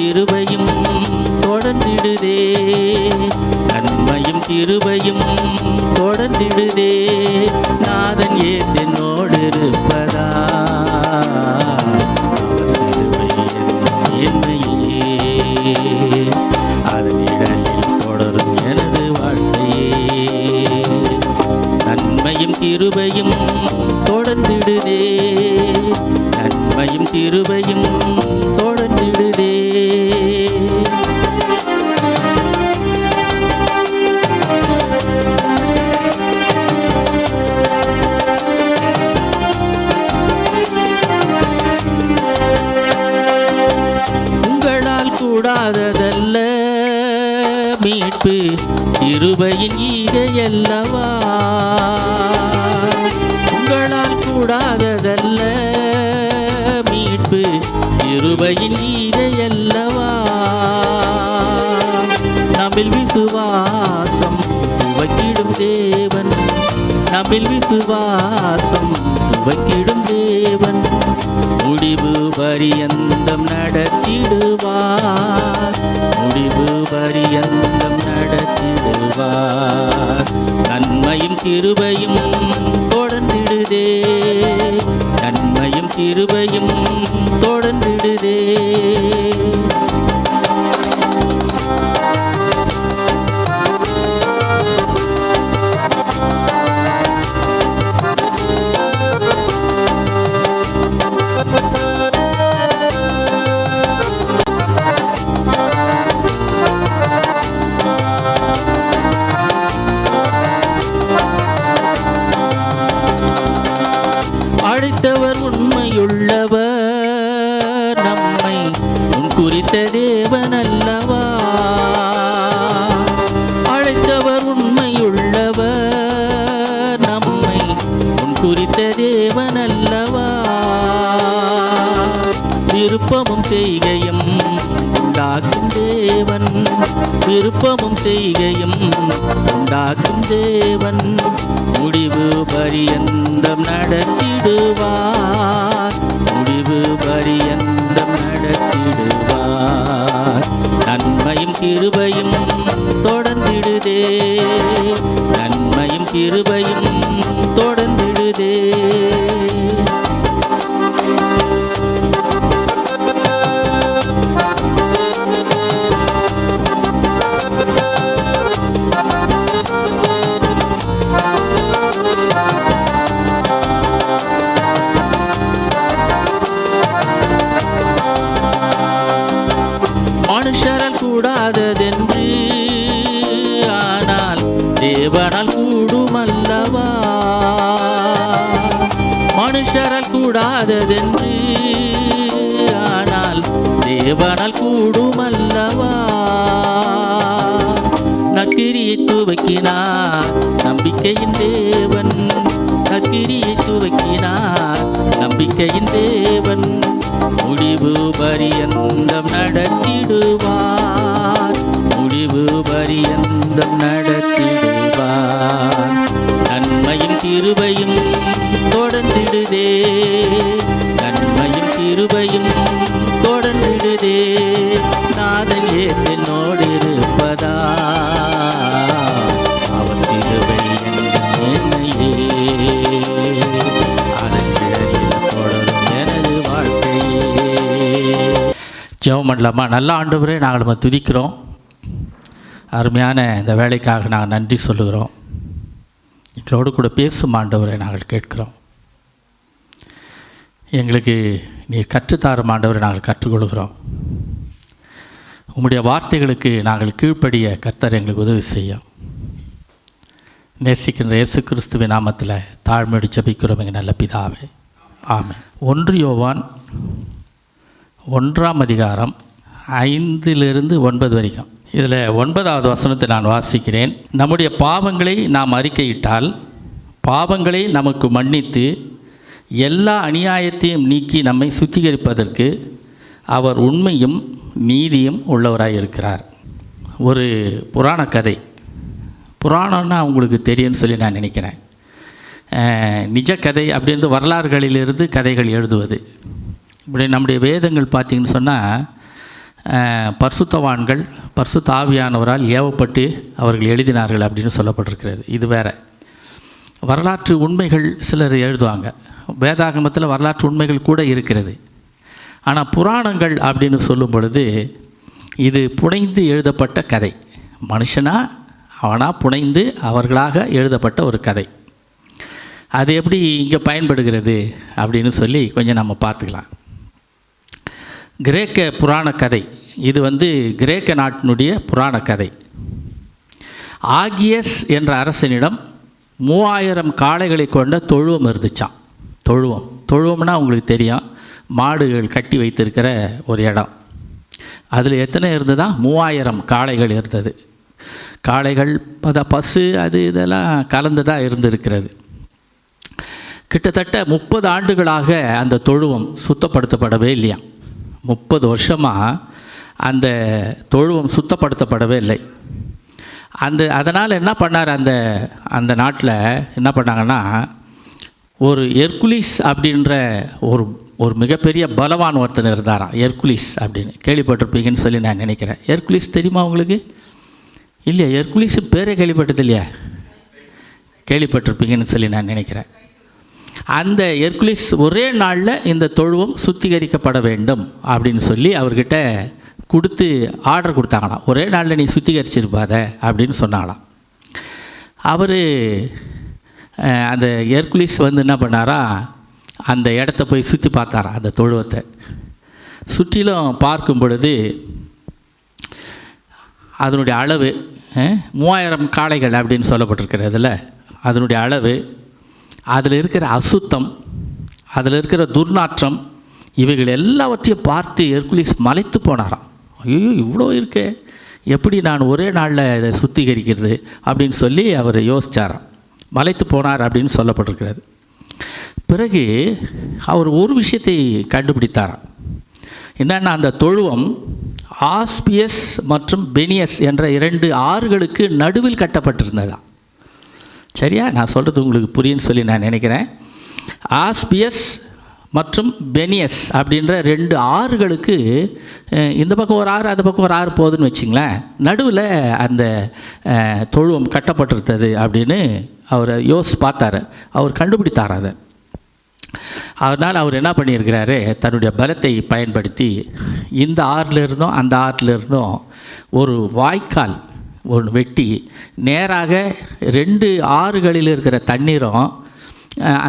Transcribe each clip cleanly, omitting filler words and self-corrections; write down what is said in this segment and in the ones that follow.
கிருபையும் தொடர்ந்திடுதே, நன்மையும் கிருபையும் தொடர்ந்திடுதே. நாதன் இயேசு என்னோடு இருப்பதா, என்னையே அதன் இடலில் தொடரும் எனது வாழ்க்கையே. நன்மையும் கிருபையும் தொடர்ந்திடுதே, நன்மையும் கிருபையும் தொடர்ந்திடுதே. உங்களால் கூடாததல்ல மீட்பு, கிருபையின் ஈகையல்லவா. உங்களால் கூடாததல்ல மீட்பு, கிருபையின் ஈகையல்லவா. நம்மில் விசுவாசம் துவக்கிடும் தேவன், நம்மில் விசுவாசம் துவக்கிடும் தேவன், முடிவு பரியந்தம் நடத்திடுவார், முடிவு பரியந்தம் நடத்திடுவார். நன்மையும் கிருபையும் தொடர்ந்திடுதே, நன்மையும் கிருபையும் தொடர்ந்திடுதே. அழைத்தவர் உண்மையுள்ளவர், நம்மை முன் குறித்த தேவன் அல்லவா. அழைத்தவர் உண்மையுள்ளவர், நம்மை முன் குறித்த தேவன் அல்லவா. விருப்பமும் செய்கையும் உண்டாக்கும் தேவன், விருப்பமும் செய்கையும் உண்டாக்கும் தேவன், முடிவு பரியந்தம் நடத்திடுவார், முடிவு பரியந்தம் நடத்திடுவார். நன்மையும் கிருபையும் தொடர்ந்திடுதே, நன்மையும் கிருபையும் தொடர்ந்திடுதே. மனுஷரால் கூடாததென்று ஆனால் தேவனால் கூடுமல்லவா. மனுஷரால் கூடாததென்று ஆனால் தேவனால் கூடுமல்லவா. நற்கிரியை துவக்கினார் நம்பிக்கையின் தேவன், நற்கிரியை துவக்கினார் நம்பிக்கையின் தேவன், முடிவு பரியந்தம் நடத்திடுவார், முடிவு பரியந்தம் நடத்திடுவார். நன்மையும் கிருபையும் தொடர்ந்திடுதே, நன்மையும் கிருபையும் தொடர்ந்திடுதே. நாதன் இயேசு என்னோடு இருப்பதா, அவர் கிருபை என்னையே அதன் நிழலில் தொடரும் எனது வாழ்க்கையே. ஜெபம் பண்ணலாமா? நல்ல ஆண்டவரே, நாங்கள் நம்ம துதிக்கிறோம். அருமையான இந்த வேலைக்காக நாங்கள் நன்றி சொல்லுகிறோம். எங்களோடு கூட பேசும் ஆண்டவரை நாங்கள் கேட்கிறோம். எங்களுக்கு நீர் கற்றுத்தாரும் ஆண்டவரை நாங்கள் கற்றுக்கொள்கிறோம். உம்முடைய வார்த்தைகளுக்கு நாங்கள் கீழ்ப்படிய கர்த்தர் எங்களுக்கு உதவி செய்யும். நேசிக்கின்ற இயேசு கிறிஸ்துவின் நாமத்தில் தாழ்மையோடு ஜெபிக்கிறோம் எங்கள் நல்ல பிதாவே, ஆமென். 1 யோவான் 1:5-9 வரைக்கும். இதில் 9வது வசனத்தை நான் வாசிக்கிறேன். நம்முடைய பாவங்களை நாம் அறிக்கையிட்டால் பாவங்களை நமக்கு மன்னித்து எல்லா அநியாயத்தையும் நீக்கி நம்மை சுத்திகரிப்பதற்கு அவர் உண்மையும் நீதியும் உள்ளவராக இருக்கிறார். ஒரு புராண கதை, புராணம்னா உங்களுக்கு தெரியும்னு சொல்லி நான் நினைக்கிறேன். நிஜ கதை அப்படின்றது வரலாறுகளிலிருந்து கதைகள் எழுதுவது. இப்படி நம்முடைய வேதங்கள் பார்த்திங்கன்னு சொன்னால் பரிசுத்தவான்கள் பரிசுத்த ஆவியானவரால் ஏவப்பட்டு அவர்கள் எழுதினார்கள் அப்படின்னு சொல்லப்பட்டிருக்கிறது. இது வேறு. வரலாற்று உண்மைகள் சிலர் எழுதுவாங்க. வேதாகமத்தில் வரலாற்று உண்மைகள் கூட இருக்கிறது. ஆனால் புராணங்கள் அப்படின்னு சொல்லும் பொழுது இது புனைந்து எழுதப்பட்ட கதை. அவனாக புனைந்து அவர்களாக எழுதப்பட்ட ஒரு கதை. அது எப்படி இங்கே பயன்படுகிறது அப்படின்னு சொல்லி கொஞ்சம் நம்ம பார்த்துக்கலாம். கிரேக்க புராண கதை. இது கிரேக்க நாட்டினுடைய புராண கதை. ஆகியஸ் என்ற அரசனிடம் 3000 காளைகளை கொண்ட தொழுவம் இருந்துச்சான். தொழுவம்னா உங்களுக்கு தெரியும், மாடுகள் கட்டி வைத்திருக்கிற ஒரு இடம். அதில் எத்தனை இருந்ததா? 3000 காளைகள் இருந்தது. காளைகள் பசு அது இதெல்லாம் கலந்து தான் இருந்திருக்கிறது. கிட்டத்தட்ட 30 ஆண்டுகளாக அந்த தொழுவம் சுத்தப்படுத்தப்படவே இல்லையா. 30 வருஷமாக அந்த தொழுவம் சுத்தப்படுத்தப்படவே இல்லை. அதனால் என்ன பண்ணார், அந்த நாட்டில் என்ன பண்ணாங்கன்னா, ஒரு எர்குலிஸ் அப்படின்ற ஒரு மிகப்பெரிய பலவான் ஒருத்தன் இருந்தாராம். எர்குலிஸ் அப்படின்னு கேள்விப்பட்டிருப்பீங்கன்னு சொல்லி நான் நினைக்கிறேன். எர்குலிஸ் தெரியுமா உங்களுக்கு? இல்லையா? எர்குலிஸ் பேரே கேள்விப்பட்டது இல்லையா? கேள்விப்பட்டிருப்பீங்கன்னு சொல்லி நான் நினைக்கிறேன். அந்த எர்குலிஸ் ஒரே நாளில் இந்த தொழுவம் சுத்திகரிக்கப்பட வேண்டும் அப்படின்னு சொல்லி அவர்கிட்ட கொடுத்து ஆர்டர் கொடுத்தாங்களாம். ஒரே நாளில் நீ சுத்திகரிச்சிருப்பாத அப்படின்னு சொன்னாங்களாம். அவர் அந்த எர்குலிஸ் என்ன பண்ணாரா, அந்த இடத்த போய் சுற்றி பார்த்தாரா. அந்த தொழுவத்தை சுற்றிலும் பார்க்கும் பொழுது அதனுடைய அளவு 3000 காளைகள் அப்படின்னு சொல்லப்பட்டிருக்கிறதுல அதனுடைய அளவு, அதில் இருக்கிற அசுத்தம், அதில் இருக்கிற துர்நாற்றம், இவைகள் எல்லாவற்றையும் பார்த்து எர்குலிஸ் மலைத்து போனாராம். ஐயோ, இவ்வளோ இருக்கே, எப்படி நான் ஒரே நாளில் இதை சுத்திகரிக்கிறது அப்படின்னு சொல்லி அவர் யோசித்தாராம். மலைத்து போனார் அப்படின்னு சொல்லப்பட்டிருக்கிறது. பிறகு அவர் ஒரு விஷயத்தை கண்டுபிடித்தாராம். என்னென்னா, அந்த தொழுவம் ஆஸ்பியஸ் மற்றும் பெனியஸ் என்ற 2 ஆறுகளுக்கு நடுவில் கட்டப்பட்டிருந்ததா. சரியா? நான் சொல்கிறது உங்களுக்கு புரியுன்னு சொல்லி நான் நினைக்கிறேன். ஆஸ்பியஸ் மற்றும் பெனியஸ் அப்படின்ற 2 ஆறுகளுக்கு இந்த பக்கம் ஒரு ஆறு, அந்த பக்கம் ஒரு ஆறு போகுதுன்னு வச்சிங்களேன், நடுவில் அந்த தொழுவம் கட்டப்பட்டிருந்தது அப்படின்னு அவர் யோசித்து பார்த்தார். அவர் கண்டுபிடித்தார் அதை. அதனால் அவர் என்ன பண்ணியிருக்கிறாரு, தன்னுடைய பலத்தை பயன்படுத்தி இந்த ஆறில் இருந்தும் அந்த ஆறில் இருந்தும் ஒரு வாய்க்கால் ஒன்று வெட்டி நேராக 2 ஆறுகளில் இருக்கிற தண்ணீரும்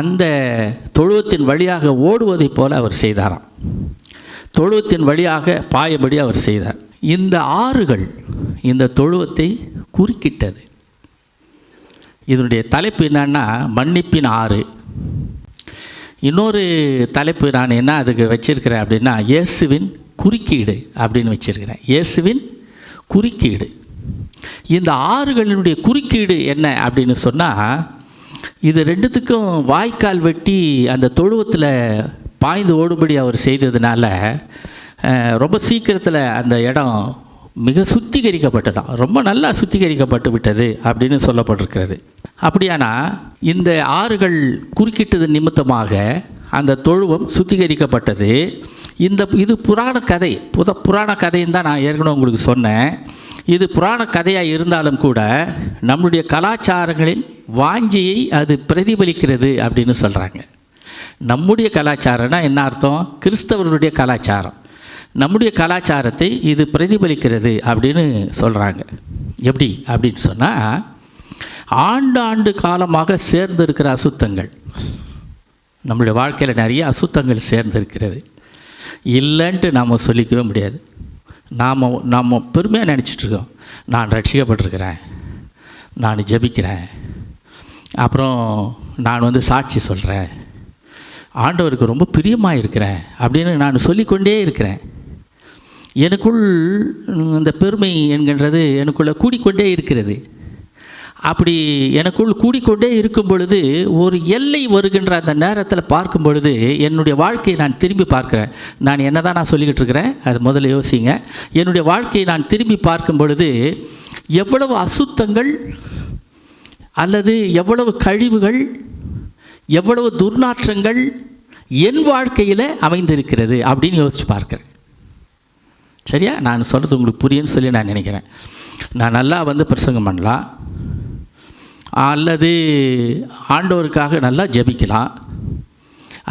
அந்த தொழுவத்தின் வழியாக ஓடுவதைப் போல அவர் செய்தாராம். தொழுவத்தின் வழியாக பாயபடி அவர் செய்தார். இந்த ஆறுகள் இந்த தொழுவத்தை குறுக்கிட்டது. இதனுடைய தலைப்பு என்னன்னா, மன்னிப்பின் ஆறு. இன்னொரு தலைப்பு நான் என்ன அதுக்கு வச்சிருக்கிறேன் அப்படின்னா, இயேசுவின் குறுக்கீடு அப்படின்னு வச்சிருக்கிறேன். இயேசுவின் குறுக்கீடு. இந்த ஆறுகளினுடைய குறுக்கீடு என்ன அப்படின்னு சொன்னால், இது 2த்துக்கும் வாய்க்கால் வெட்டி அந்த தொழுவத்தில் பாய்ந்து ஓடும்படி அவர் செய்ததுனால ரொம்ப சீக்கிரத்தில் அந்த இடம் மிக சுத்திகரிக்கப்பட்டதான், ரொம்ப நல்லா சுத்திகரிக்கப்பட்டு விட்டது அப்படின்னு சொல்லப்பட்டிருக்கிறது. அப்படியானா இந்த ஆறுகள் குறுக்கிட்டது நிமித்தமாக அந்த தொழுவம் சுத்திகரிக்கப்பட்டது. இது புராண கதை, புராண கதைன்னு தான் நான் ஏற்கனவே உங்களுக்கு சொன்னேன். இது புராண கதையாக இருந்தாலும் கூட நம்முடைய கலாச்சாரங்களின் வாஞ்சியை அது பிரதிபலிக்கிறது அப்படின்னு சொல்கிறாங்க. நம்முடைய கலாச்சாரம்னா என்ன அர்த்தம்? கிறிஸ்தவர்களுடைய கலாச்சாரம். நம்முடைய கலாச்சாரத்தை இது பிரதிபலிக்கிறது அப்படின்னு சொல்கிறாங்க. எப்படி அப்படின்னு சொன்னால், ஆண்டு காலமாக சேர்ந்திருக்கிற அசுத்தங்கள், நம்மளுடைய வாழ்க்கையில் நிறைய அசுத்தங்கள் சேர்ந்திருக்கிறது. இல்லைன்ட்டு நாம் சொல்லிக்கவே முடியாது. நாம் பெருமையாக நினச்சிட்ருக்கோம், நான் ரட்சிக்கப்பட்டிருக்கிறேன், நான் ஜெபிக்கிறேன், அப்புறம் நான் சாட்சி சொல்கிறேன், ஆண்டவருக்கு ரொம்ப பிரியமாக இருக்கிறேன் அப்படின்னு நான் சொல்லிக்கொண்டே இருக்கிறேன். எனக்குள் இந்த பெருமை என்கின்றது எனக்குள்ளே கூடிக்கொண்டே இருக்கிறது. அப்படி எனக்குள் கூடிக்கொண்டே இருக்கும் பொழுது ஒரு எல்லை வருகின்ற அந்த நேரத்தில் பார்க்கும் பொழுது என்னுடைய வாழ்க்கையை நான் திரும்பி பார்க்குறேன். நான் என்ன தான் நான் சொல்லிக்கிட்டு இருக்கிறேன், அது முதல்ல யோசிங்க. என்னுடைய வாழ்க்கையை நான் திரும்பி பார்க்கும் பொழுது எவ்வளவு அசுத்தங்கள் அல்லது எவ்வளவு கழிவுகள், எவ்வளவு துர்நாற்றங்கள் என் வாழ்க்கையில் அமைந்திருக்கிறது அப்படின்னு யோசித்து பார்க்குறேன். சரியா? நான் சொல்கிறது உங்களுக்கு புரியுன்னு சொல்லி நான் நினைக்கிறேன். நான் நல்லா பிரசங்கம் பண்ணலாம், அல்லது ஆண்டவருக்காக நல்லா ஜெபிக்கலாம்,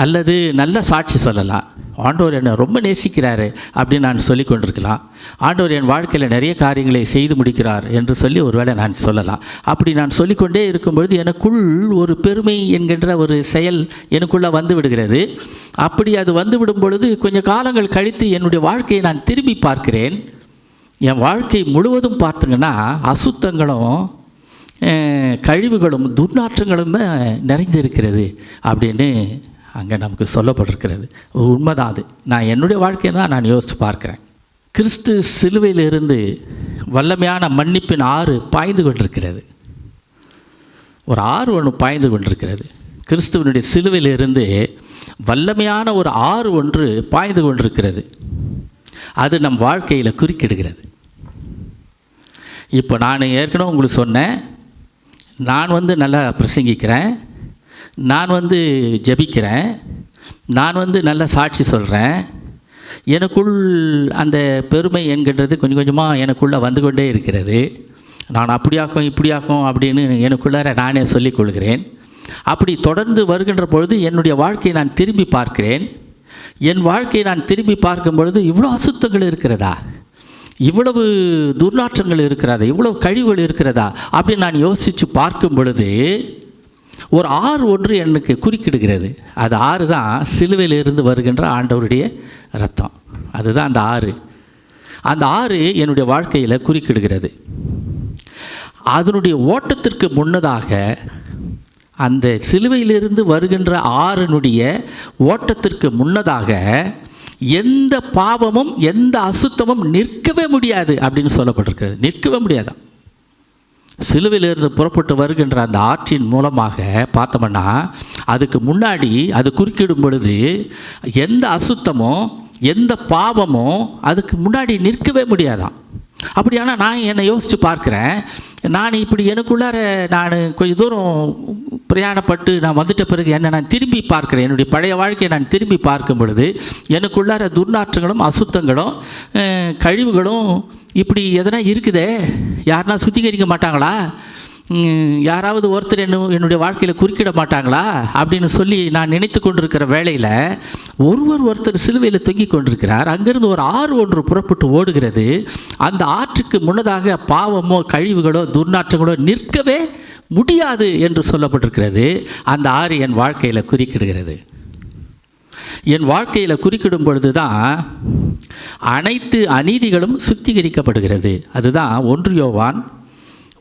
அல்லது நல்ல சாட்சி சொல்லலாம். ஆண்டவர் என்னை ரொம்ப நேசிக்கிறாரு அப்படின்னு நான் சொல்லி கொண்டிருக்கலாம். ஆண்டவர் என் வாழ்க்கையில் நிறைய காரியங்களை செய்து முடிக்கிறார் என்று சொல்லி ஒருவேளை நான் சொல்லலாம். அப்படி நான் சொல்லிக்கொண்டே இருக்கும்பொழுது எனக்குள் ஒரு பெருமை என்கின்ற ஒரு செயல் எனக்குள்ளே வந்து விடுகிறது. அப்படி அது வந்து விடும் பொழுது கொஞ்சம் காலங்கள் கழித்து என்னுடைய வாழ்க்கையை நான் திரும்பி பார்க்கிறேன். என் வாழ்க்கை முழுவதும் பார்த்தீங்கன்னா அசுத்தங்களும் கழிவுகளும் துர்நாற்றங்களும் நிறைந்திருக்கிறது அப்படின்னு அங்கே நமக்கு சொல்லப்பட்டிருக்கிறது. உண்மைதான். அது நான் என்னுடைய வாழ்க்கையை தான் நான் யோசித்து பார்க்குறேன். கிறிஸ்து சிலுவையிலிருந்து வல்லமையான மன்னிப்பின் ஆறு பாய்ந்து கொண்டிருக்கிறது. ஒரு ஆறு ஒன்று பாய்ந்து கொண்டிருக்கிறது. கிறிஸ்துவனுடைய சிலுவையிலிருந்து வல்லமையான ஒரு ஆறு ஒன்று பாய்ந்து கொண்டிருக்கிறது. அது நம் வாழ்க்கையில் குறுக்கிடுகிறது. இப்போ நான் ஏற்கனவே உங்களுக்கு சொன்னேன், நான் நல்லா பிரசங்கிக்கிறேன், நான் ஜெபிக்கிறேன், நான் நல்ல சாட்சி சொல்கிறேன். எனக்குள் அந்த பெருமை என்கின்றது கொஞ்சம் கொஞ்சமாக எனக்குள்ளே வந்து கொண்டே இருக்கிறது. நான் அப்படியாக்கும் இப்படியாக்கும் அப்படின்னு எனக்குள்ளார நானே சொல்லிக் கொள்கிறேன். அப்படி தொடர்ந்து வருகின்ற பொழுது என்னுடைய வாழ்க்கையை நான் திரும்பி பார்க்கிறேன். என் வாழ்க்கையை நான் திரும்பி பார்க்கும் பொழுது இவ்வளோ அசுத்தங்கள் இருக்கிறதா, இவ்வளவு துர்நாற்றங்கள் இருக்கிறதா, இவ்வளவு கழிவுகள் இருக்கிறதா அப்படின்னு நான் யோசித்து பார்க்கும் பொழுது ஒரு ஆறு ஒன்று எனக்கு குறுக்கிடுகிறது. அது ஆறு தான் சிலுவையிலிருந்து வருகின்ற ஆண்டவருடைய இரத்தம். அதுதான் அந்த ஆறு. அந்த ஆறு என்னுடைய வாழ்க்கையில் குறுக்கிடுகிறது. அதனுடைய ஓட்டத்திற்கு முன்னதாக, அந்த சிலுவையிலிருந்து வருகின்ற ஆறினுடைய ஓட்டத்திற்கு முன்னதாக எந்த பாவமும் எந்த அசுத்தமும் நிற்கவே முடியாது அப்படின்னு சொல்லப்பட்டிருக்கிறது. நிற்கவே முடியாதான். சிலுவையிலிருந்து புறப்பட்டு வருகின்ற அந்த ஆற்றின் மூலமாக பார்த்தோம்னா அதுக்கு முன்னாடி அது குறுக்கிடும் பொழுது எந்த அசுத்தமோ எந்த பாவமோ அதுக்கு முன்னாடி நிற்கவே முடியாதான். அப்படியானா நான் என்னை யோசித்து பார்க்குறேன். நான் இப்படி எனக்குள்ளார நான் கொஞ்சம் தூரம் பிரயாணப்பட்டு நான் வந்துட்ட பிறகு என்னை நான் திரும்பி பார்க்குறேன். என்னுடைய பழைய வாழ்க்கையை நான் திரும்பி பார்க்கும் பொழுது எனக்குள்ளார துர்நாற்றங்களும் அசுத்தங்களும் கழிவுகளும் இப்படி எதனா இருக்குதே, யாருனா சுத்திகரிக்க மாட்டாங்களா, யாராவது ஒருத்தர் என்னுடைய வாழ்க்கையில் குறுக்கிட மாட்டாங்களா அப்படின்னு சொல்லி நான் நினைத்து கொண்டிருக்கிற வேளையில் ஒருத்தர் சிலுவையில் தொங்கி கொண்டிருக்கிறார். அங்கிருந்து ஒரு ஆறு ஒன்று புறப்பட்டு ஓடுகிறது. அந்த ஆற்றுக்கு முன்னதாக பாவமோ கழிவுகளோ துர்நாற்றங்களோ நிற்கவே முடியாது என்று சொல்லப்பட்டிருக்கிறது. அந்த ஆறு என் வாழ்க்கையில் குறுக்கிடுகிறது. என் வாழ்க்கையில் குறுக்கிடும் பொழுது தான் அனைத்து அநீதிகளும் சுத்திகரிக்கப்படுகிறது. அதுதான் 1 யோவான்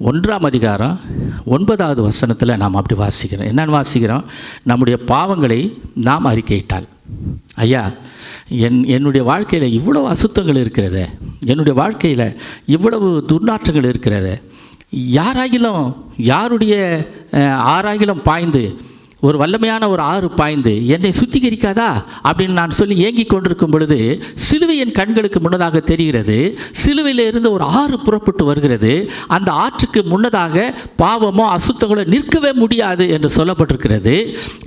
1:9 நாம் அப்படி வாசிக்கிறோம். என்னென்னு வாசிக்கிறோம்? நம்முடைய பாவங்களை நாம் அறிக்கையிட்டால், ஐயா என்னுடைய வாழ்க்கையில் இவ்வளவு அசுத்தங்கள் இருக்கிறது, என்னுடைய வாழ்க்கையில் இவ்வளவு துர்நாற்றங்கள் இருக்கிறது, யாராகிலும் யாருடைய ஆறாகிலும் பாய்ந்து ஒரு வல்லமையான ஒரு ஆறு பாய்ந்து என்னை சுத்திகரிக்காதா அப்படின்னு நான் சொல்லி ஏங்கி கொண்டிருக்கும் பொழுது சிலுவை என் கண்களுக்கு முன்னதாக தெரிகிறது. சிலுவையிலிருந்து ஒரு ஆறு புறப்பட்டு வருகிறது. அந்த ஆற்றுக்கு முன்னதாக பாவமோ அசுத்தங்களோ நிற்கவே முடியாது என்று சொல்லப்பட்டிருக்கிறது.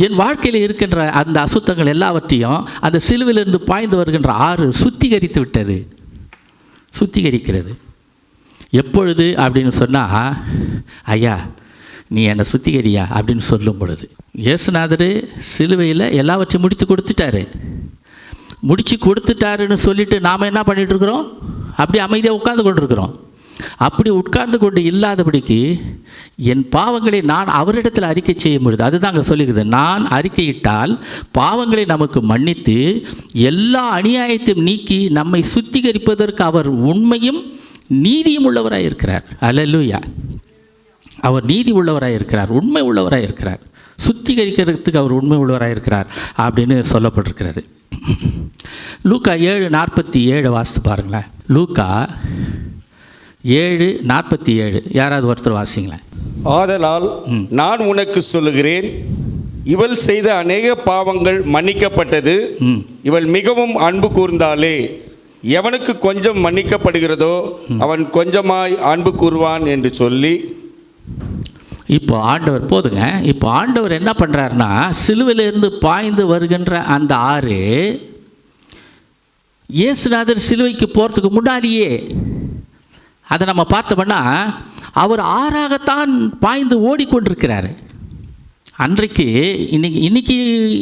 என் வாழ்க்கையில் இருக்கின்ற அந்த அசுத்தங்கள் எல்லாவற்றையும் அந்த சிலுவையிலிருந்து பாய்ந்து வருகின்ற ஆறு சுத்திகரித்து விட்டது. சுத்திகரிக்கிறது. எப்பொழுது அப்படின்னு சொன்னால், ஐயா நீ என்னை சுத்திகரியா அப்படின்னு சொல்லும் பொழுது, இயேசுநாதர் சிலுவையில் எல்லாவற்றையும் முடித்து கொடுத்துட்டாருன்னு சொல்லிட்டு நாம் என்ன பண்ணிகிட்ருக்குறோம்? அப்படி அமைதியாக உட்கார்ந்து கொண்டிருக்கிறோம். அப்படி உட்கார்ந்து கொண்டு இல்லாதபடிக்கு என் பாவங்களை நான் அவரிடத்தில் அறிக்கை செய்ய முடியுது. அதுதான் அங்கே சொல்லிக்குது. நான் அறிக்கையிட்டால் பாவங்களை நமக்கு மன்னித்து எல்லா அநியாயத்தையும் நீக்கி நம்மை சுத்திகரிப்பதற்கு அவர் உண்மையும் நீதியும் உள்ளவராக இருக்கிறார். அல்லேலூயா. அவர் நீதி உள்ளவராக இருக்கிறார், உண்மை உள்ளவராக இருக்கிறார், சுத்திகரிக்கிறதுக்கு அவர் உண்மை உள்ளவராக இருக்கிறார் அப்படின்னு சொல்லப்பட்டிருக்கிறது. லூக்கா 7:47 வாசித்து பாருங்களேன். லூக்கா 7:47 யாராவது ஒருத்தர் வாசிங்களேன். ஆதலால் நான் உனக்கு சொல்லுகிறேன், இவள் செய்த அநேக பாவங்கள் மன்னிக்கப்பட்டது, இவள் மிகவும் அன்பு கூர்ந்தாலே எவனுக்கு கொஞ்சம் மன்னிக்கப்படுகிறதோ அவன் கொஞ்சமாய் அன்பு கூறுவான் என்று சொல்லி, இப்போ ஆண்டவர் போதுங்க. இப்போ ஆண்டவர் என்ன பண்ணுறாருன்னா, சிலுவையிலிருந்து பாய்ந்து வருகின்ற அந்த ஆறு இயேசுநாதர் சிலுவைக்கு போகிறதுக்கு முன்னாடியே அதை நம்ம பார்த்தோம்னா அவர் ஆறாகத்தான் பாய்ந்து ஓடிக்கொண்டிருக்கிறார். அன்றைக்கு இன்னைக்கு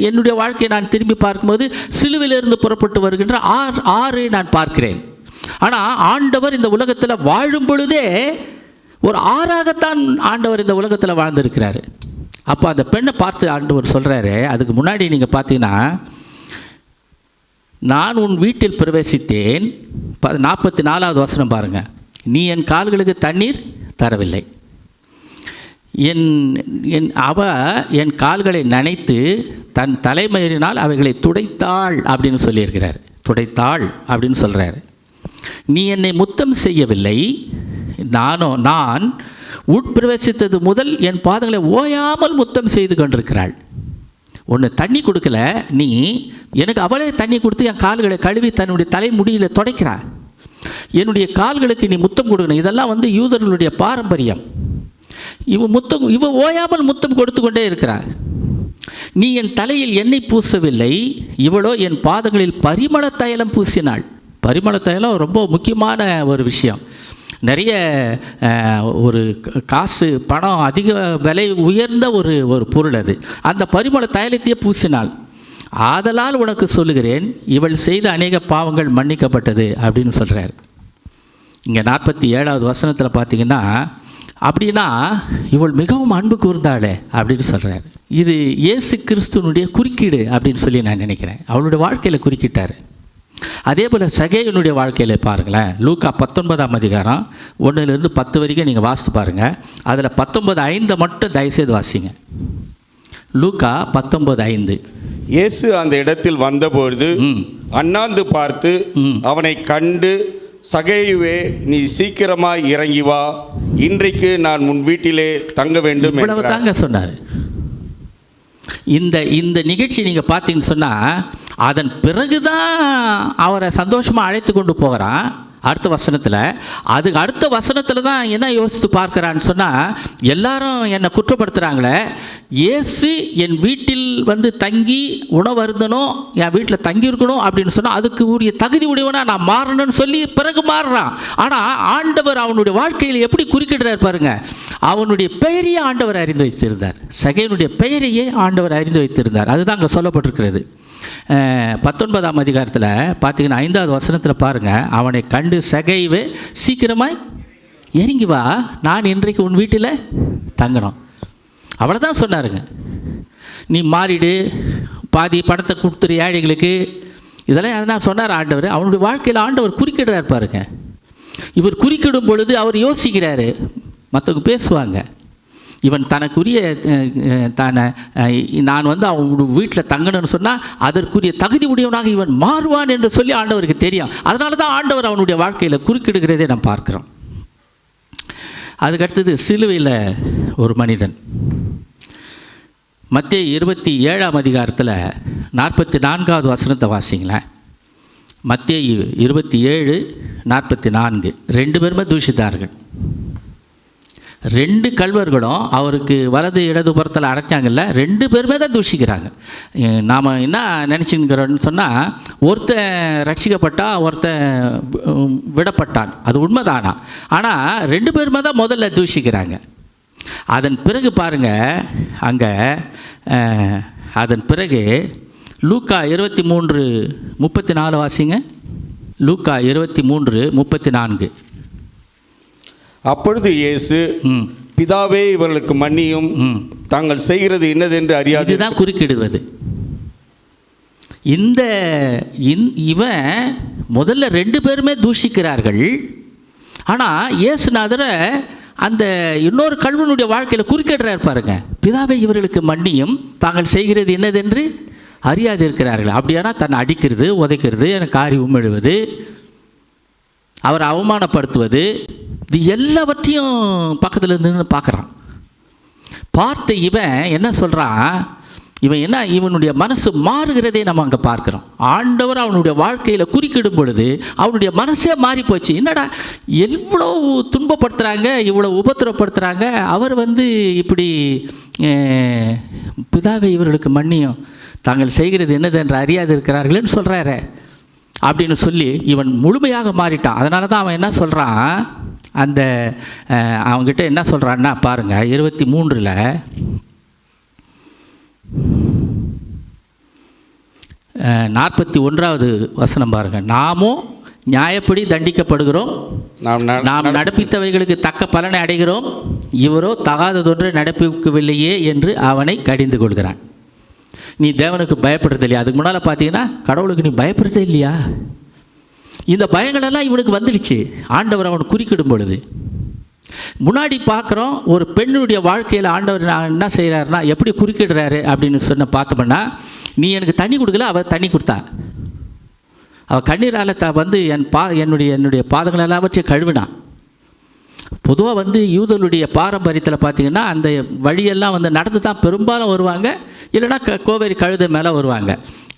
என்னுடைய வாழ்க்கையை நான் திரும்பி பார்க்கும்போது சிலுவையிலிருந்து புறப்பட்டு வருகின்ற ஆறு நான் பார்க்கிறேன். ஆனால் ஆண்டவர் இந்த உலகத்தில் வாழும் பொழுதே ஒரு ஆறாகத்தான் ஆண்டவர் இந்த உலகத்தில் வாழ்ந்திருக்கிறார். அப்போ அந்த பெண்ணை பார்த்து ஆண்டவர் சொல்கிறாரு, அதுக்கு முன்னாடி நீங்கள் பார்த்தீங்கன்னா, நான் உன் வீட்டில் பிரவேசித்தேன். 44வது வசனம் பாருங்கள். நீ என் கால்களுக்கு தண்ணீர் தரவில்லை, அவ என் கால்களை நனைத்து தன் தலைமயிரினால் அவைகளை துடைத்தாள் அப்படின்னு சொல்லியிருக்கிறார். துடைத்தாள் அப்படின்னு சொல்கிறார். நீ என்னை முத்தம் செய்யவில்லை, நான் உட்பிரவேசித்தது முதல் என் பாதங்களை ஓயாமல் முத்தம் செய்து கொண்டிருக்கிறாள். ஒன்று தண்ணி கொடுக்கல, நீ எனக்கு அவளே தண்ணி கொடுத்து என் கால்களை கழுவி தன்னுடைய தலைமுடியில் துடைக்கிறாள். என்னுடைய கால்களுக்கு நீ முத்தம் கொடுக்கணும். இதெல்லாம் யூதர்களுடைய பாரம்பரியம். இவ ஓயாமல் முத்தம் கொடுத்து கொண்டே இருக்கிறார். நீ என் தலையில் எண்ணெய் பூசவில்லை, இவளோ என் பாதங்களில் பரிமள தைலம் பூசினாள். பரிமள தைலம் ரொம்ப முக்கியமான ஒரு விஷயம். நிறைய ஒரு காசு பணம் அதிக விலை உயர்ந்த ஒரு பொருள் அது. அந்த பரிமள தைலத்தையே பூசினாள். ஆதலால் உனக்கு சொல்லுகிறேன், இவள் செய்த அநேக பாவங்கள் மன்னிக்கப்பட்டது அப்படின்னு சொல்கிறார். இங்கே 47வது வசனத்தில் பார்த்தீங்கன்னா, அப்படின்னா இவள் மிகவும் அன்பு கூர்ந்தாளே அப்படின்னு சொல்கிறார். இது இயேசு கிறிஸ்துவனுடைய குறுக்கீடு அப்படின்னு சொல்லி நான் நினைக்கிறேன். அவளுடைய வாழ்க்கையில் குறுக்கிட்டார். அதே போல் சகேயனுடைய வாழ்க்கையில் பாருங்களேன். லூக்கா 19ஆம் அதிகாரம் 1லேருந்து 10 வரைக்கும் நீங்கள் வாசித்து பாருங்கள். அதில் 19:5 மட்டும் தயவுசெய்து வாசிங்க. லூக்கா 19:5. இயேசு அந்த இடத்தில் வந்தபொழுது அண்ணாந்து பார்த்து அவனை கண்டு, சகேயுவே, நீ சீக்கிரமாய் இறங்கி வா, இன்றைக்கு நான் உன் வீட்டிலே தங்க வேண்டும் இவ்வளவு தாங்க சொன்னார். இந்த நிகழ்ச்சி நீங்கள் பார்த்தீங்கன்னு சொன்னால், அதன் பிறகுதான் அவரை சந்தோஷமாக அழைத்து கொண்டு போகிறான். அடுத்த வசனத்தில் அடுத்த வசனத்தில் தான் என்ன யோசித்து பார்க்குறான்னு சொன்னால், எல்லாரும் என்னை குற்றப்படுத்துகிறாங்களே, இயேசு என் வீட்டில் தங்கி உணவு அருந்தணும், என் வீட்டில் தங்கியிருக்கணும் அப்படின்னு சொன்னால் அதுக்கு உரிய தகுதி உடையவனா நான் மாறணும்னு சொல்லி பிறகு மாறுறான். ஆனால் ஆண்டவர் அவனுடைய வாழ்க்கையில் எப்படி குறுக்கிடுறார் பாருங்க. அவனுடைய பெயரையே ஆண்டவர் அறிந்து வைத்திருந்தார். சகேயனுடைய பெயரையே ஆண்டவர் அறிந்து வைத்திருந்தார். அதுதான் அங்கே சொல்லப்பட்டிருக்கிறது. 19ஆம் அதிகாரத்தில் பார்த்தீங்கன்னா 5வது வசனத்தில் பாருங்கள். அவனை கண்டு சகேயுவே, சீக்கிரமாய் இறங்கி வா, நான் இன்றைக்கு உன் வீட்டில் தங்கணும். அவ்வளோதான் சொன்னாருங்க. நீ மாறிடு, பாதி பணத்தை கொடுத்துரு ஏழைகளுக்கு, இதெல்லாம் எதனா சொன்னார் ஆண்டவர். அவனுடைய வாழ்க்கையில் ஆண்டவர் குறுக்கிடுறாரு பாருங்க. இவர் குறுக்கிடும் பொழுது அவர் யோசிக்கிறாரு, மற்றவங்க பேசுவாங்க, இவன் தனக்குரிய நான் அவங்க வீட்டில் தங்கணும்னு சொன்னால் அதற்குரிய தகுதி உடையவனாக இவன் மாறுவான் என்று சொல்லி ஆண்டவருக்கு தெரியும். அதனால தான் ஆண்டவர் அவனுடைய வாழ்க்கையில் குறுக்கிடுகிறதே நாம் பார்க்குறோம். அதுக்கடுத்தது சிலுவையில் ஒரு மனிதன். மத்தேயு 27ஆம் அதிகாரத்தில் 44வது வசனத்தை வாசிங்களேன். மத்தேயு 27:44. 2 பேருமே தூஷித்தார்கள். 2 கள்வர்களும் அவருக்கு வலது இடது புறத்தில் அடைச்சாங்கல்ல, 2 பேருமே தான் தூஷிக்கிறாங்க. நாம் என்ன நினச்சிக்கிறோன்னு சொன்னால், ஒருத்தன் ரட்சிக்கப்பட்டான், ஒருத்தன் விடப்பட்டான், அது உண்மைதானா? ஆனால் 2 பேருமே தான் முதல்ல தூஷிக்கிறாங்க. அதன் பிறகு பாருங்கள், அங்கே அதன் பிறகு லூக்கா 23:34 வாசிங்க. லூக்கா 23:34. அப்பொழுது இயேசு, பிதாவே, இவர்களுக்கு மன்னியும், தாங்கள் செய்கிறது இன்னதென்று அறியாது. இதுதான் குறுக்கிடுவது. இவன் முதல்ல 2 பேருமே தூஷிக்கிறார்கள். ஆனால் இயேசுநாதரை அந்த இன்னொரு கள்வனுடைய வாழ்க்கையில் குறுக்கிடுறார் பாருங்க. பிதாவே, இவர்களுக்கு மன்னியும், தாங்கள் செய்கிறது என்னதென்று அறியாது இருக்கிறார்கள். அப்படியானா தன்னை அடிக்கிறது, உதைக்கிறது, எனக்கு காரி உமிழுவது, அவரை அவமானப்படுத்துவது, இது எல்லாவற்றையும் பக்கத்தில் இருந்து பார்க்குறான். பார்த்து இவன் என்ன சொல்கிறான், இவனுடைய மனசு மாறுகிறதே நம்ம அங்கே பார்க்குறோம். ஆண்டவர் அவனுடைய வாழ்க்கையில் குறுக்கிடும் பொழுது அவனுடைய மனசே மாறி போச்சு. என்னடா எவ்வளோ துன்பப்படுத்துகிறாங்க, இவ்வளோ உபத்திரப்படுத்துகிறாங்க, அவர் இப்படி பிதாவை இவர்களுக்கு மன்னியும், தாங்கள் செய்கிறது என்னது என்று அறியாது இருக்கிறார்கள்னு சொல்கிறாரு. அப்படின்னு சொல்லி இவன் முழுமையாக மாறிட்டான். அதனால தான் அவன் என்ன சொல்கிறான், அந்த அவங்ககிட்ட என்ன சொல்கிறான்னா பாருங்கள், 23 41வது வசனம் பாருங்கள். நாமும் நியாயப்படி தண்டிக்கப்படுகிறோம், நாம் நடப்பித்தவைகளுக்கு தக்க பலனை அடைகிறோம், இவரோ தகாததொன்றை நடப்பிக்கவில்லையே என்று அவனை கடிந்து கொள்கிறான். நீ தேவனுக்கு பயப்படுறது இல்லையா? அதுக்கு முன்னால் பார்த்தீங்கன்னா கடவுளுக்கு நீ பயப்படுறதே இல்லையா? இந்த பயங்களெல்லாம் இவனுக்கு வந்துடுச்சு ஆண்டவர் அவன் குறுக்கிடும் பொழுது. முன்னாடி பார்க்குறோம், ஒரு பெண்ணுடைய வாழ்க்கையில் ஆண்டவர் என்ன செய்கிறாருன்னா எப்படி குறுக்கிடுறாரு அப்படின்னு பார்த்தோம்னா, நீ எனக்கு தண்ணி கொடுக்கல, அவள் தண்ணி கொடுத்தா. அவள் கண்ணீரால் என்னுடைய பாதங்களெல்லாம் வச்சு கழுவினான். பொதுவாக யூதர்களுடைய பாரம்பரியத்தில் பார்த்திங்கன்னா அந்த வழியெல்லாம் நடந்து தான் பெரும்பாலும் வருவாங்க, இல்லைனா கோவேரி கழுதை மேலே வருவாங்க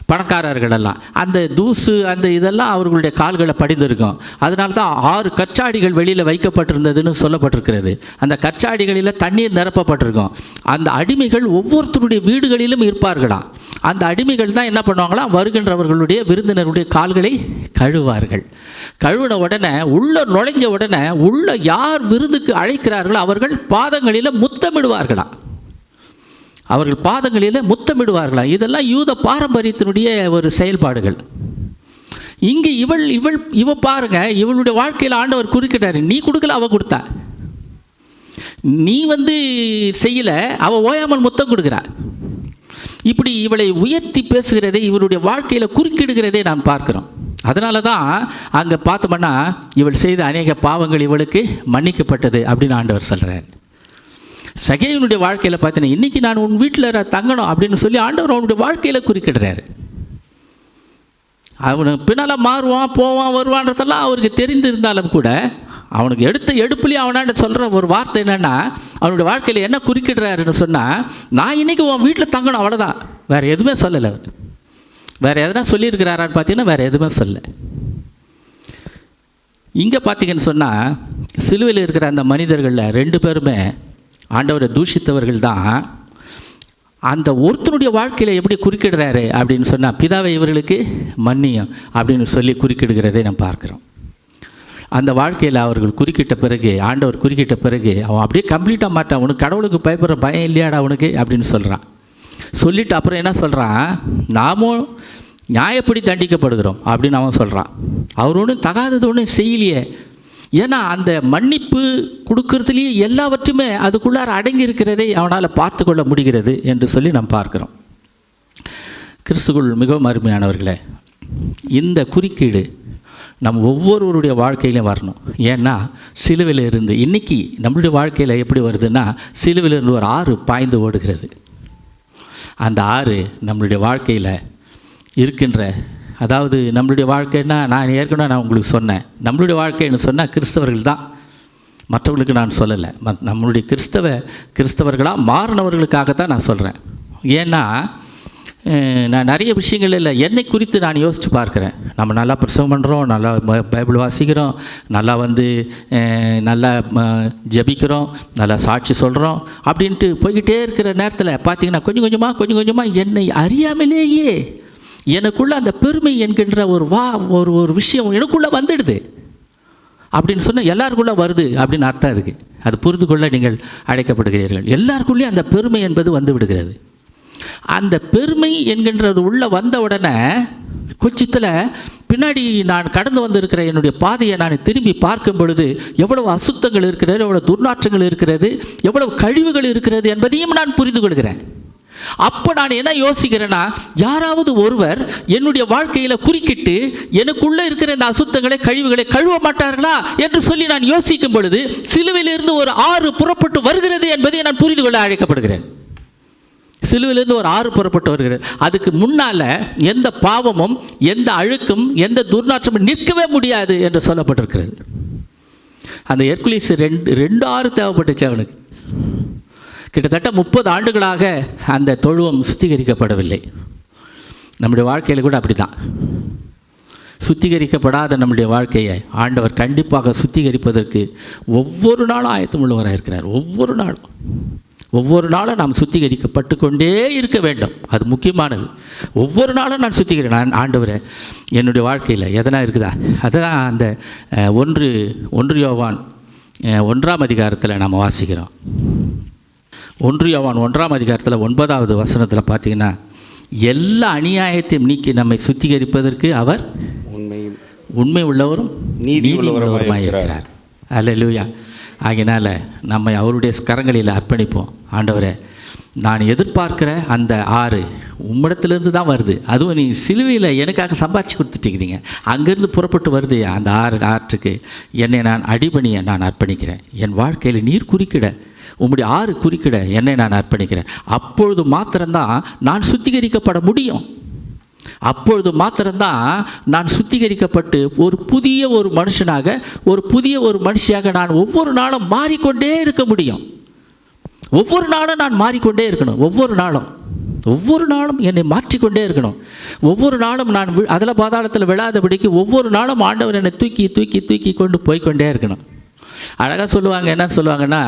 பணக்காரர்களெல்லாம். அந்த தூசு அந்த இதெல்லாம் அவர்களுடைய கால்களை படிந்திருக்கும். அதனால தான் 6 கற்சாடிகள் வெளியில் வைக்கப்பட்டிருந்ததுன்னு சொல்லப்பட்டிருக்கிறது. அந்த கற்சாடிகளில் தண்ணீர் நிரப்பப்பட்டிருக்கும். அந்த அடிமைகள் ஒவ்வொருத்தருடைய வீடுகளிலும் இருப்பார்களாம். அந்த அடிமைகள் தான் என்ன பண்ணுவாங்களாம், வருகின்றவர்களுடைய விருந்தினருடைய கால்களை கழுவார்கள். கழுவின உடனே நுழைஞ்ச உடனே யார் விருந்துக்கு அழைக்கிறார்களோ அவர்கள் பாதங்களில் முத்தமிடுவார்களாம். அவர்கள் பாதங்களில் முத்தமிடுவார்களா. இதெல்லாம் யூத பாரம்பரியத்தினுடைய ஒரு செயல்பாடுகள். இங்கே இவ பாருங்க, இவளுடைய வாழ்க்கையில் ஆண்டவர் குறுக்கிட்டார். நீ கொடுக்கல, அவ கொடுத்தா. நீ செய்யலை, அவள் ஓயாமல் முத்தம் கொடுக்குறா. இப்படி இவளை உயர்த்தி பேசுகிறதை, இவருடைய வாழ்க்கையில் குறுக்கிடுகிறதை நாம் பார்க்குறோம். அதனால தான் அங்கே பார்த்தோம்னா இவள் செய்த அநேக பாவங்கள் இவளுக்கு மன்னிக்கப்பட்டது அப்படின்னு ஆண்டவர் சொல்கிறார். சகேயுனுடைய வாழ்க்கையில் பார்த்தீங்கன்னா, இன்றைக்கி நான் உன் வீட்டில் தங்கணும் அப்படின்னு சொல்லி ஆண்டவர் அவனுடைய வாழ்க்கையில் குறுக்கிடுறாரு. அவனு பின்னால் மாறுவான், போவான், வருவான்றதெல்லாம் அவருக்கு தெரிந்திருந்தாலும் கூட அவனுக்கு எடுப்புலேயே அவனாண்ட சொல்கிற ஒரு வார்த்தை என்னென்னா, அவனுடைய வாழ்க்கையில் என்ன குறுக்கிடுறாருன்னு சொன்னால், நான் இன்றைக்கி உன் வீட்டில் தங்கணும், அவ்வளோதான். வேறு எதுவுமே சொல்லலை. வேறு எதனா சொல்லியிருக்கிறாரான்னு பார்த்தீங்கன்னா வேறு எதுவுமே சொல்லலை. இங்கே பார்த்தீங்கன்னு சொன்னால், சிலுவையில் இருக்கிற அந்த மனிதர்களில் 2 பேருமே ஆண்டவரை தூஷித்தவர்கள் தான். அந்த ஒருத்தனுடைய வாழ்க்கையில் எப்படி குறுக்கிடுறாரு அப்படின்னு சொன்னால், பிதாவை இவர்களுக்கு மன்னியும் அப்படின்னு சொல்லி குறுக்கிடுகிறதை நம்ம பார்க்குறோம். அந்த வாழ்க்கையில் அவர்கள் குறுக்கிட்ட பிறகு, ஆண்டவர் குறுக்கிட்ட பிறகு அவன் அப்படியே கம்ப்ளீட்டாக மாட்டான். உனக்கு கடவுளுக்கு பயப்படுற பயம் இல்லையாடா உனக்கு அப்படின்னு சொல்கிறான். சொல்லிவிட்டு அப்புறம் என்ன சொல்கிறான், நாமும் நியாயப்படி தண்டிக்கப்படுகிறோம் அப்படின்னு அவன் சொல்கிறான். அவர் ஒன்றும் தகாதது ஒன்றும் செய்யலையே. ஏன்னா அந்த மன்னிப்பு கொடுக்கறதுலேயே எல்லாவற்றுமே அதுக்குள்ளார அடங்கி இருக்கிறதை அவனால் பார்த்து கொள்ள முடிகிறது என்று சொல்லி நாம் பார்க்குறோம். கிறிஸ்துக்குள் மிகவும் அருமையானவர்களே, இந்த குறுக்கீடு நம் ஒவ்வொருவருடைய வாழ்க்கையிலும் வரணும். ஏன்னா சிலுவையில் இருந்து இன்றைக்கி நம்மளுடைய வாழ்க்கையில் எப்படி வருதுன்னா, சிலுவையிலிருந்து ஒரு ஆறு பாய்ந்து ஓடுகிறது. அந்த ஆறு நம்மளுடைய வாழ்க்கையில் இருக்கின்ற, அதாவது நம்மளுடைய வாழ்க்கைன்னா, நான் ஏற்கனவே நான் உங்களுக்கு சொன்னேன், நம்மளுடைய வாழ்க்கைன்னு சொன்னால் கிறிஸ்தவர்கள் தான், மற்றவர்களுக்கு நான் சொல்லலை. நம்மளுடைய கிறிஸ்தவர்களாக மாறினவர்களுக்காகத்தான் நான் சொல்கிறேன். ஏன்னா நான் நிறைய விஷயங்கள் இல்லை, என்னை குறித்து நான் யோசித்து பார்க்குறேன். நம்ம நல்லா பிரசவம் பண்ணுறோம், நல்லா பைபிள் வாசிக்கிறோம், நல்லா நல்லா ஜபிக்கிறோம், நல்லா சாட்சி சொல்கிறோம் அப்படின்ட்டு போய்கிட்டே இருக்கிற நேரத்தில் பார்த்திங்கன்னா கொஞ்சம் கொஞ்சமாக என்னை அறியாமலேயே எனக்குள்ளே அந்த பெருமை என்கின்ற ஒரு விஷயம் எனக்குள்ளே வந்துடுது. அப்படின்னு சொன்னால் எல்லாருக்குள்ளே வருது அப்படின்னு அர்த்தம் இருக்குது. அது புரிந்து கொள்ள நீங்கள் அழைக்கப்படுகிறீர்கள். எல்லாருக்குள்ளேயும் அந்த பெருமை என்பது வந்து விடுகிறது. அந்த பெருமை என்கின்றது உள்ளே வந்த உடனே கொஞ்சத்தில் பின்னாடி நான் கடந்து வந்திருக்கிற என்னுடைய பாதையை நான் திரும்பி பார்க்கும் பொழுது எவ்வளவு அசுத்தங்கள் இருக்கிறது, எவ்வளவு துர்நாற்றங்கள் இருக்கிறது, எவ்வளவு கழிவுகள் இருக்கிறது என்பதையும் நான் புரிந்து கொள்கிறேன். அப்போ நான் என்ன யோசிக்கிறேன்னா, யாராவது ஒருவர் என்னுடைய வாழ்க்கையில் குறுக்கிட்டு எனக்குள்ளே இருக்கிற இந்த அசுத்தங்களை கழிவுகளை கழுவ மாட்டார்களா என்று சொல்லி நான் யோசிக்கும் பொழுது சிலுவையிலிருந்து ஒரு ஆறு புறப்பட்டு வருகிறது என்பதை நான் புரிந்து கொள்ள அழைக்கப்படுகிறேன். சிலுவையிலிருந்து ஒரு ஆறு புறப்பட்டு வருகிறது. அதுக்கு முன்னால் எந்த பாவமும் எந்த அழுக்கும் எந்த துர்நாற்றமும் நிற்கவே முடியாது என்று சொல்லப்பட்டிருக்கிறது. அந்த ஹெர்குலிஸ் ரெண்டு ஆறு தேவைப்பட்டுச்சு அவனுக்கு. கிட்டத்தட்ட 30 ஆண்டுகளாக அந்த தொழுவம் சுத்திகரிக்கப்படவில்லை. நம்முடைய வாழ்க்கையில் கூட அப்படி தான். சுத்திகரிக்கப்படாத நம்முடைய வாழ்க்கையை ஆண்டவர் கண்டிப்பாக சுத்திகரிப்பதற்கு ஒவ்வொரு நாளும் ஆயத்தம் உள்ளவராக இருக்கிறார். ஒவ்வொரு நாளும் ஒவ்வொரு நாளும் நாம் சுத்திகரிக்கப்பட்டு கொண்டே இருக்க வேண்டும். அது முக்கியமானது. ஒவ்வொரு நாளும் நான் சுத்திகரிக்கிறேன். ஆண்டவரே என்னுடைய வாழ்க்கையில் எதனா இருக்குதா? அதுதான் அந்த 1 யோவான் 1ஆம் அதிகாரத்தில் நாம் வாசிக்கிறோம். 1 யோவான் 1ஆம் அதிகாரத்தில் 9வது வசனத்தில் பார்த்தீங்கன்னா, எல்லா அநியாயத்தையும் நீக்கி நம்மை சுத்திகரிப்பதற்கு அவர் உண்மை உள்ளவரும் நீதி உள்ளவருமாய் இருக்கிறார். அல்லேலூயா. ஆகையினால் நம்மை அவருடைய கரங்களில் அர்ப்பணிப்போம். ஆண்டவரே, நான் எதிர்பார்க்கிற அந்த ஆறு உம்மிடத்துலேருந்து தான் வருது. அதுவும் நீ சிலுவையில் எனக்காக சம்பாதிச்சு கொடுத்துட்டீங்க. அங்கேருந்து புறப்பட்டு வருது அந்த ஆற்றுக்கு என்னை நான் அடிபணிய நான் அர்ப்பணிக்கிறேன். என் வாழ்க்கையில் நீர் குறுக்கிட, உம்முடைய ஆறு குறுக்கிட என்னை நான் அர்ப்பணிக்கிறேன். அப்பொழுது மாத்திரம்தான் நான் சுத்திகரிக்கப்பட முடியும். அப்பொழுது மாத்திரம்தான் நான் சுத்திகரிக்கப்பட்டு ஒரு புதிய மனுஷனாக, ஒரு புதிய மனுஷியாக நான் ஒவ்வொரு நாளும் மாறிக்கொண்டே இருக்க முடியும். ஒவ்வொரு நாளும் நான் மாறிக்கொண்டே இருக்கணும். ஒவ்வொரு நாளும் என்னை மாற்றிக்கொண்டே இருக்கணும். ஒவ்வொரு நாளும் நான் அதில் பாதாளத்தில் விழாதபடிக்கு ஒவ்வொரு நாளும் ஆண்டவர் என்னை தூக்கி தூக்கி தூக்கி கொண்டு போய்கொண்டே இருக்கணும். அழகாக சொல்லுவாங்க. என்ன சொல்லுவாங்கன்னா,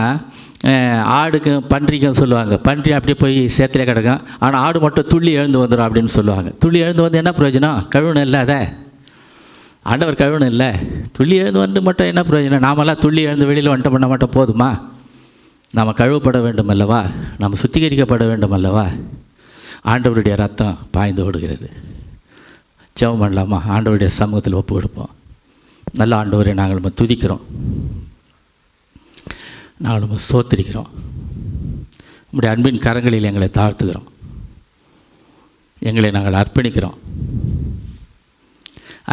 ஆடுக்கும் பன்றிக்கும் சொல்லுவாங்க. பன்றி அப்படியே போய் சேத்துல கிடக்கும், ஆனால் ஆடு மட்டும் துள்ளி எழுந்து வந்துடும் அப்படின்னு சொல்லுவாங்க. துள்ளி எழுந்து வந்து என்ன பிரயோஜனம்? கழுவணும் இல்லை. அதை ஆண்டவர் கழுவணும் இல்லை. துள்ளி எழுந்து வந்து மட்டும் என்ன பிரயோஜனம்? நாமெல்லாம் துள்ளி எழுந்து வெளியில் வந்துட்டு பண்ண மட்டும் போதுமா? நாம் கழுவப்பட வேண்டும் அல்லவா? நாம் சுத்திகரிக்கப்பட வேண்டும் அல்லவா? ஆண்டவருடைய ரத்தம் பாய்ந்து ஓடுகிறது. ஜெபம் பண்ணலாமா? ஆண்டவருடைய சமூகத்தில் ஒப்பு கொடுப்போம். நல்ல ஆண்டவரை நாங்கள் நம்ம துதிக்கிறோம், நாங்கள் நம்ம ஸ்தோத்திரிக்கிறோம். உங்களுடைய அன்பின் கரங்களில் எங்களை தாழ்த்துகிறோம், எங்களை நாங்கள் அர்ப்பணிக்கிறோம்.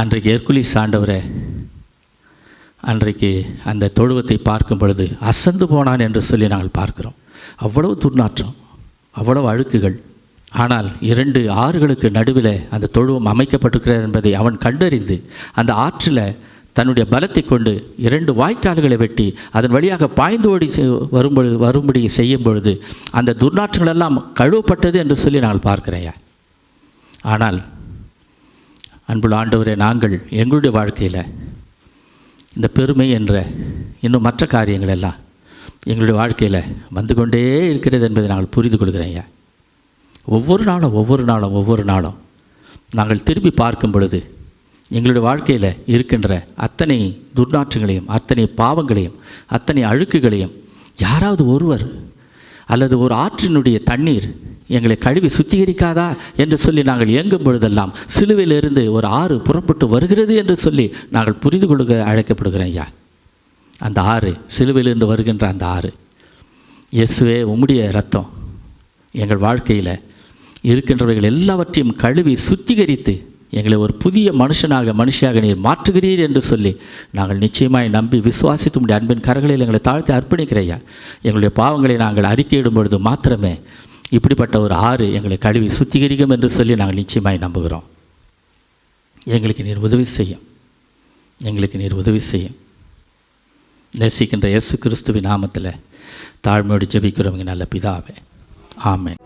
அன்றைக்கு ஹெர்குலிஸ் ஆண்டவரே, அன்றைக்கு அந்த தொழுவத்தை பார்க்கும் பொழுது அசந்து போனான் என்று சொல்லி நாங்கள் பார்க்கிறோம். அவ்வளவு துர்நாற்றம், அவ்வளவு அழுக்குகள். ஆனால் 2 ஆறுகளுக்கு நடுவில் அந்த தொழுவம் அமைக்கப்பட்டிருக்கிறது என்பதை அவன் கண்டறிந்து அந்த ஆற்றில் தன்னுடைய பலத்தை கொண்டு 2 வாய்க்கால்களை வெட்டி அதன் வழியாக பாய்ந்து ஓடி வரும்படி செய்யும் பொழுது அந்த துர்நாற்றங்களெல்லாம் கழுவப்பட்டது என்று சொல்லி நாங்கள் பார்க்கிறேன். ஆனால் அன்புள்ள ஆண்டவரே, நாங்கள் எங்களுடைய வாழ்க்கையில் இந்த பெருமை என்ற இன்னும் மற்ற காரியங்கள் எல்லாம் எங்களுடைய வாழ்க்கையில் வந்து கொண்டே இருக்கிறது என்பதை நாங்கள் புரிந்து கொள்கிறேன். ஒவ்வொரு நாளும் நாங்கள் திரும்பி பார்க்கும் பொழுது எங்களுடைய வாழ்க்கையில் இருக்கின்ற அத்தனை துர்நாற்றங்களையும், அத்தனை பாவங்களையும், அத்தனை அழுக்குகளையும் யாராவது ஒருவர் அல்லது ஒரு ஆற்றினுடைய தண்ணீர் எங்களை கழுவி சுத்திகரிக்காதா என்று சொல்லி நாங்கள் இயங்கும் பொழுதெல்லாம் சிலுவையிலிருந்து ஒரு ஆறு புறப்பட்டு வருகிறது என்று சொல்லி நாங்கள் புரிந்து கொள்ள அழைக்கப்படுகிறோம். அந்த ஆறு, சிலுவையிலிருந்து வருகின்ற அந்த ஆறு, இயேசுவே உம்முடைய இரத்தம் எங்கள் வாழ்க்கையில் இருக்கின்றவைகள் எல்லாவற்றையும் கழுவி சுத்திகரித்து எங்களை ஒரு புதிய மனுஷியாக நீர் மாற்றுகிறீர் என்று சொல்லி நாங்கள் நிச்சயமாய் நம்பி விசுவாசித்து உடைய அன்பின் கரங்களில் எங்களை தாழ்த்தி அர்ப்பணிக்கிறையா. எங்களுடைய பாவங்களை நாங்கள் அறிக்கையிடும் பொழுது மாத்திரமே இப்படிப்பட்ட ஒரு ஆறு எங்களை கழுவி சுத்திகரிக்கும் என்று சொல்லி நாங்கள் நிச்சயமாய் நம்புகிறோம். எங்களுக்கு நீர் உதவி செய்யும். நேசிக்கின்ற இயேசு கிறிஸ்துவின் நாமத்தில் தாழ்மையோடு ஜெபிக்கிறவங்க நல்ல பிதாவே, ஆமென்.